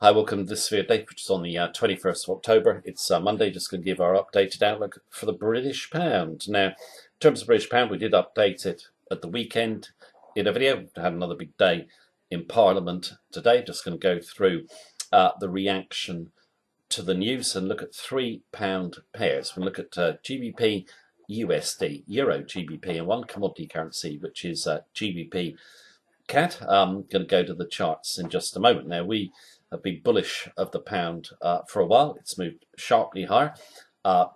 Hi, welcome to this video date, which is on the 21st of October. It's Monday, just going to give our updated outlook for the British pound. Now, in terms of British pound, we did update it at the weekend in a video. We had another big day in Parliament today. Just going to go through the reaction to the news and look at £3 pairs. We look at GBP, USD, Euro GBP, and one commodity currency, which is GBP CAD. I'm going to go to the charts in just a moment. Now, we have been bullish of the pound for a while. It's moved sharply higher.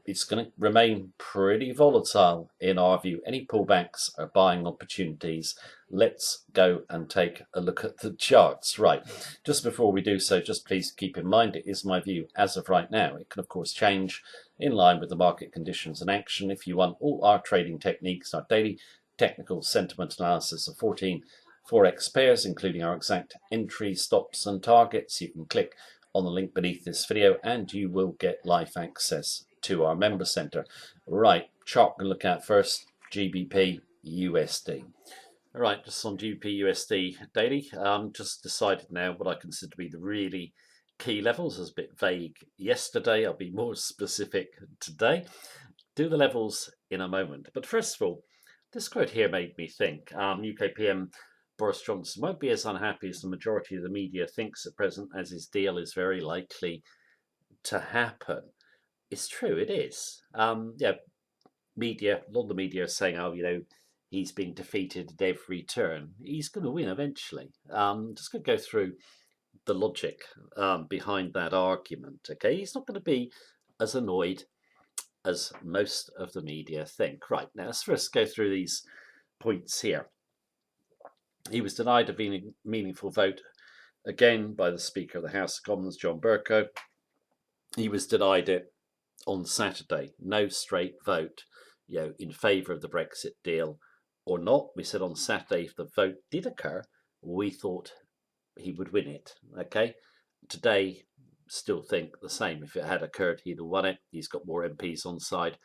It's going to remain pretty volatile in our view. Any pullbacks are buying opportunities. Let's go and take a look at the charts. Right, just before we do so, just please keep in mind it is my view as of right now. It can of course change in line with the market conditions and action. If you want all our trading techniques, our daily technical sentiment analysis of 14 Forex pairs, including our exact entry, stops and targets, you can click on the link beneath this video and you will get live access to our member center. Right, chart we're going to look at first, GBP USD. All right, just on GBP USD daily, just decided now what I consider to be the really key levels. I was a bit vague yesterday. I'll be more specific today. Do the levels in a moment. But first of all, this quote here made me think. UK PM Boris Johnson won't be as unhappy as the majority of the media thinks at present, as his deal is very likely to happen. It's true, it is. Media, a lot of the media are saying, oh, he's being defeated at every turn. He's going to win eventually. Just going to go through the logic behind that argument. Okay, he's not going to be as annoyed as most of the media think. Right, now let's first go through these points here. He was denied a meaningful vote again by the Speaker of the House of Commons, John Bercow. He was denied it on Saturday. No straight vote, in favour of the Brexit deal or not. We said on Saturday, if the vote did occur, we thought he would win it. Okay, today, still think the same. If it had occurred, he'd have won it. He's got more MPs on side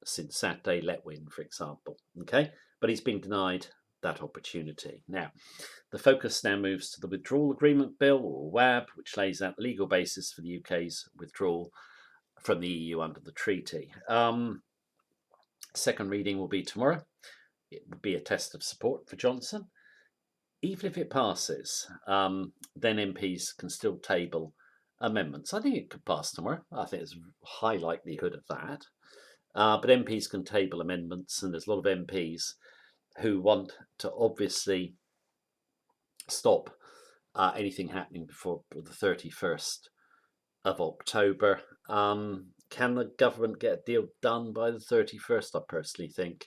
since Saturday. Letwin, for example. Okay, but he's been denied that opportunity. Now, the focus now moves to the Withdrawal Agreement Bill, or WAB, which lays out the legal basis for the UK's withdrawal from the EU under the treaty. Second reading will be tomorrow. It would be a test of support for Johnson. Even if it passes, then MPs can still table amendments. I think it could pass tomorrow. I think there's a high likelihood of that. But MPs can table amendments, and there's a lot of MPs who want to obviously stop anything happening before the 31st of October. Can the government get a deal done by the 31st? I personally think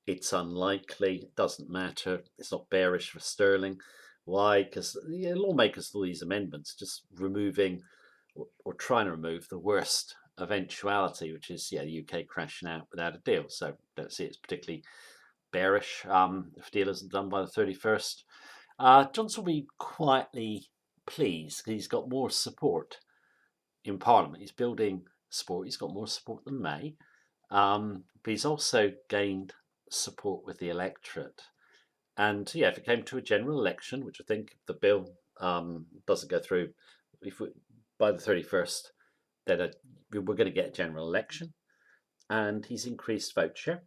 it's unlikely. It doesn't matter. It's not bearish for sterling. Why? Because the lawmakers, all these amendments, just removing or trying to remove the worst eventuality, which is the UK crashing out without a deal. So don't see it's particularly bearish if deal isn't done by the 31st. Johnson will be quietly pleased because he's got more support in Parliament. He's building support. He's got more support than May, but he's also gained support with the electorate. And if it came to a general election, which I think the bill doesn't go through by the 31st, then we're going to get a general election. And he's increased vote share.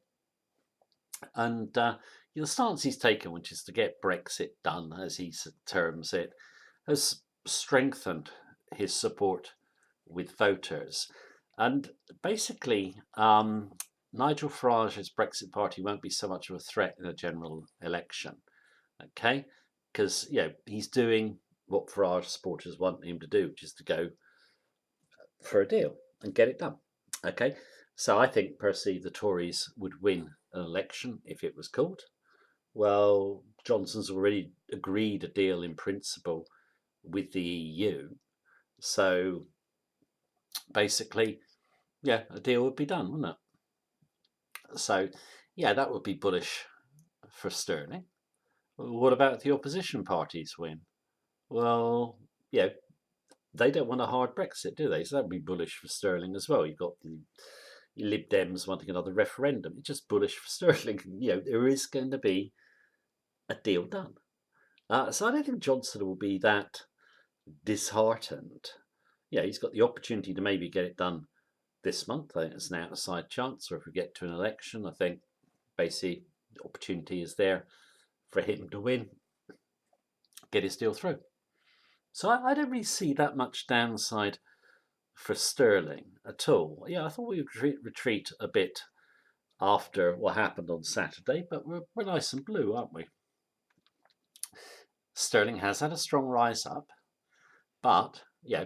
And the stance he's taken, which is to get Brexit done, as he terms it, has strengthened his support with voters. And basically, Nigel Farage's Brexit party won't be so much of a threat in a general election, okay? Because, he's doing what Farage supporters want him to do, which is to go for a deal and get it done, okay? So I think, personally, the Tories would win an election if it was called. Well, Johnson's already agreed a deal in principle with the EU. So basically, a deal would be done, wouldn't it? So, that would be bullish for sterling. What about the opposition parties win? Well, they don't want a hard Brexit, do they? So that would be bullish for sterling as well. You've got the Lib Dems wanting another referendum. It's just bullish for sterling. There is going to be a deal done. So I don't think Johnson will be that disheartened. Yeah, he's got the opportunity to maybe get it done this month. I think it's an outside chance, or if we get to an election, I think basically the opportunity is there for him to win, get his deal through. So I don't really see that much downside for sterling at all. Yeah, I thought we would retreat a bit after what happened on Saturday, but we're nice and blue, aren't we? Sterling has had a strong rise up, but yeah,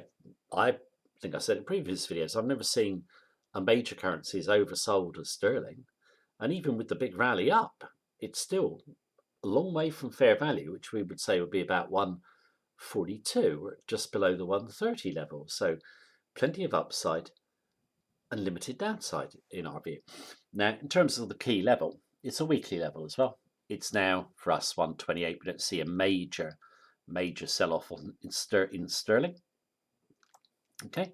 I think I said in previous videos, I've never seen a major currency as oversold as sterling. And even with the big rally up, it's still a long way from fair value, which we would say would be about 142, or just below the 130 level. So plenty of upside and limited downside in our view. Now, in terms of the key level, it's a weekly level as well. It's now for us 128. We don't see a major sell-off in sterling. Okay,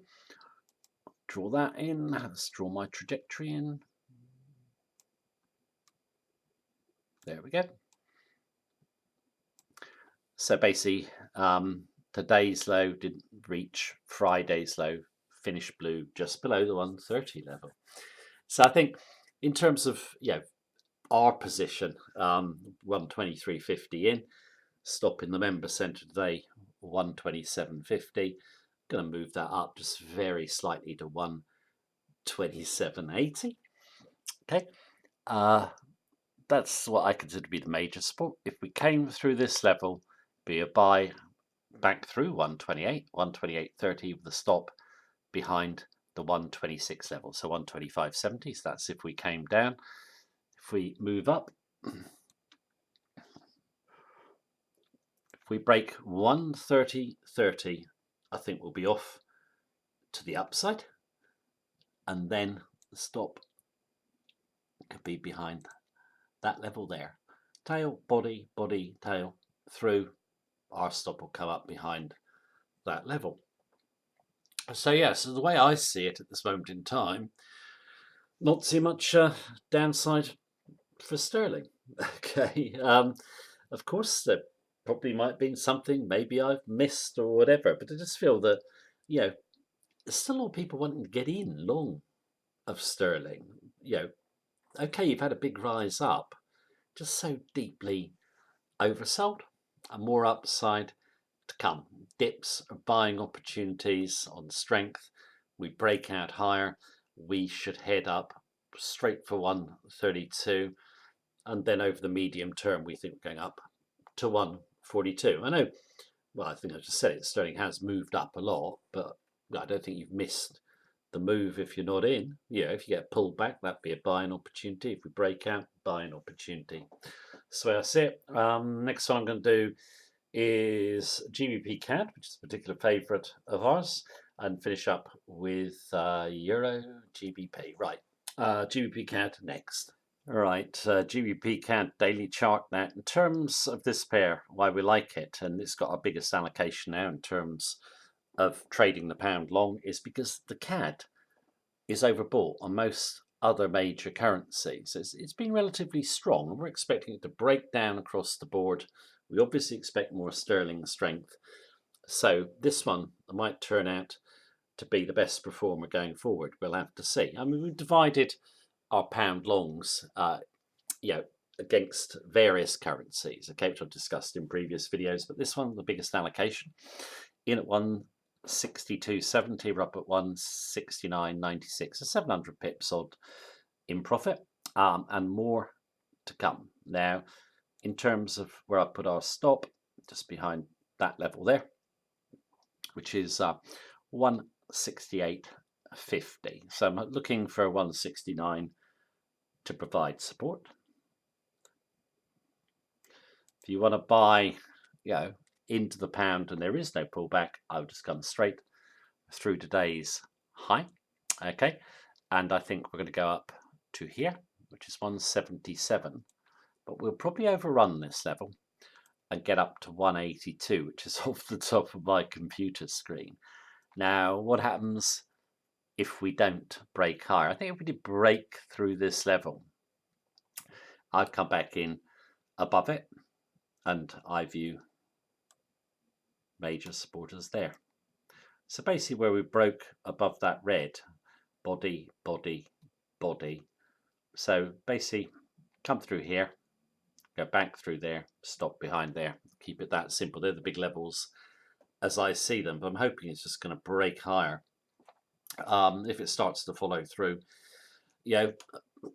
draw that in. Let's draw my trajectory in. There we go. So basically, today's low didn't reach Friday's low, finished blue just below the 130 level. So I think in terms of our position, 123.50 in, stop in the member centre today, 127.50. Going to move that up just very slightly to 127.80. Okay, that's what I consider to be the major support. If we came through this level, be a buy back through 128, 128.30 with the stop behind the 126 level, so 125.70. So that's if we came down. If we move up, if we break 130.30, I think we'll be off to the upside, and then the stop could be behind that level there. Tail, body, body, tail, through. Our stop will come up behind that level. So yeah, so the way I see it at this moment in time, not too much downside for sterling. Okay, of course there probably might be something maybe I've missed or whatever, but I just feel that there's still a lot of people wanting to get in long of sterling. Okay, you've had a big rise up, just so deeply oversold, and more upside to come. Dips are buying opportunities on strength. We break out higher, we should head up straight for 132, and then over the medium term we think we're going up to 142. I know, well, I think I just said it, sterling has moved up a lot, but I don't think you've missed the move if you're not in. If you get pulled back, that'd be a buying opportunity. If we break out, buying opportunity. So that's it. Next one I'm going to do is GBP CAD, which is a particular favourite of ours, and finish up with Euro GBP. Right, GBP CAD next. All right, GBP CAD daily chart now. In terms of this pair, why we like it, and it's got our biggest allocation now in terms of trading the pound long, is because the CAD is overbought on most other major currencies. It's been relatively strong, and we're expecting it to break down across the board. We obviously expect more sterling strength. So this one might turn out to be the best performer going forward. We'll have to see. I mean, we've divided our pound longs, against various currencies, okay, which I've discussed in previous videos. But this one, the biggest allocation, in at 162.70, we're up at 169.96, so 700 pips odd in profit, and more to come. Now, in terms of where I put our stop, just behind that level there, which is 168.50. So I'm looking for 169 to provide support. If you want to buy, into the pound and there is no pullback, I would just come straight through today's high. Okay, and I think we're going to go up to here, which is 177, but we'll probably overrun this level and get up to 182, which is off the top of my computer screen. Now, what happens if we don't break higher? I think if we did break through this level, I'd come back in above it, and I view major supporters there. So basically where we broke above that red, body, body, body. So basically come through here, go back through there, stop behind there. Keep it that simple. They're the big levels as I see them, but I'm hoping it's just going to break higher. If it starts to follow through,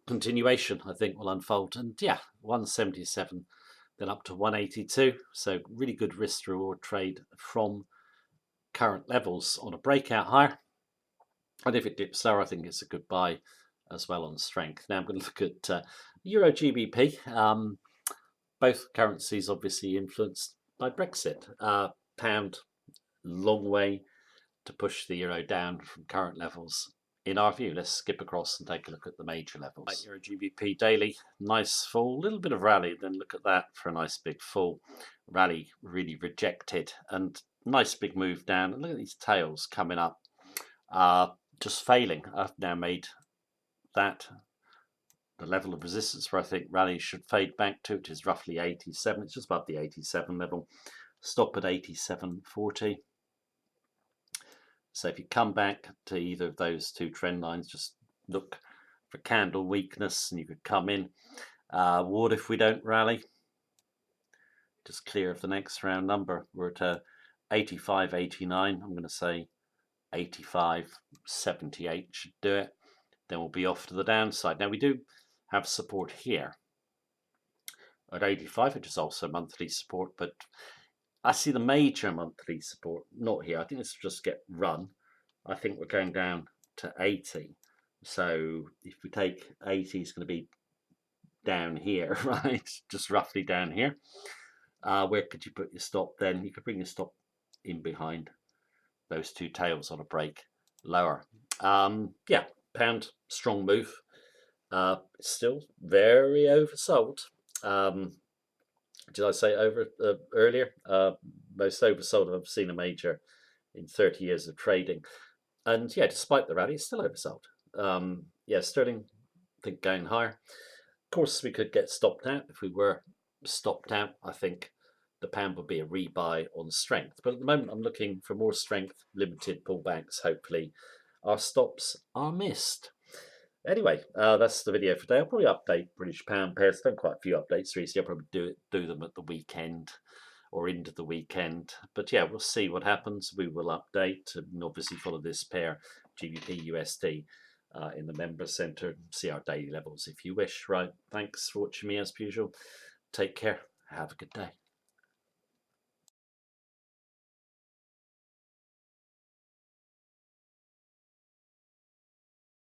continuation I think will unfold. And yeah, 177, then up to 182. So really good risk to reward trade from current levels on a breakout higher. And if it dips lower, I think it's a good buy as well on strength. Now I'm going to look at Euro GBP. Both currencies obviously influenced by Brexit. Pound, long way to push the euro down from current levels. In our view, let's skip across and take a look at the major levels. Right, Euro GBP daily, nice fall, a little bit of rally, then look at that for a nice big fall. Rally really rejected, and nice big move down. And look at these tails coming up, just failing. I've now made that the level of resistance where I think rally should fade back to. It is roughly 87. It's just above the 87 level. Stop at 87.40. So if you come back to either of those two trend lines, just look for candle weakness and you could come in. What if we don't rally? Just clear of the next round number. We're at 85.89. I'm going to say 85.78 should do it. Then we'll be off to the downside. Now we do have support here at 85, which is also monthly support, but I see the major monthly support not here. I think this will just get run. I think we're going down to 80. So if we take 80, it's going to be down here, right? Just roughly down here. Where could you put your stop then? You could bring your stop in behind those two tails on a break lower. Yeah, pound, strong move. Still very oversold. Did I say over earlier? Most oversold I've seen a major in 30 years of trading. And yeah, despite the rally, it's still oversold. Yeah, sterling, I think going higher. Of course, we could get stopped out. If we were stopped out, I think the pound would be a rebuy on strength. But at the moment, I'm looking for more strength, limited pullbacks. Hopefully, our stops are missed. Anyway, that's the video for today. I'll probably update British pound pairs. I've done quite a few updates recently. I'll probably do them at the weekend or into the weekend. But yeah, we'll see what happens. We will update and obviously follow this pair, GBP USD, in the member center. See our daily levels if you wish. Right. Thanks for watching me as usual. Take care. Have a good day.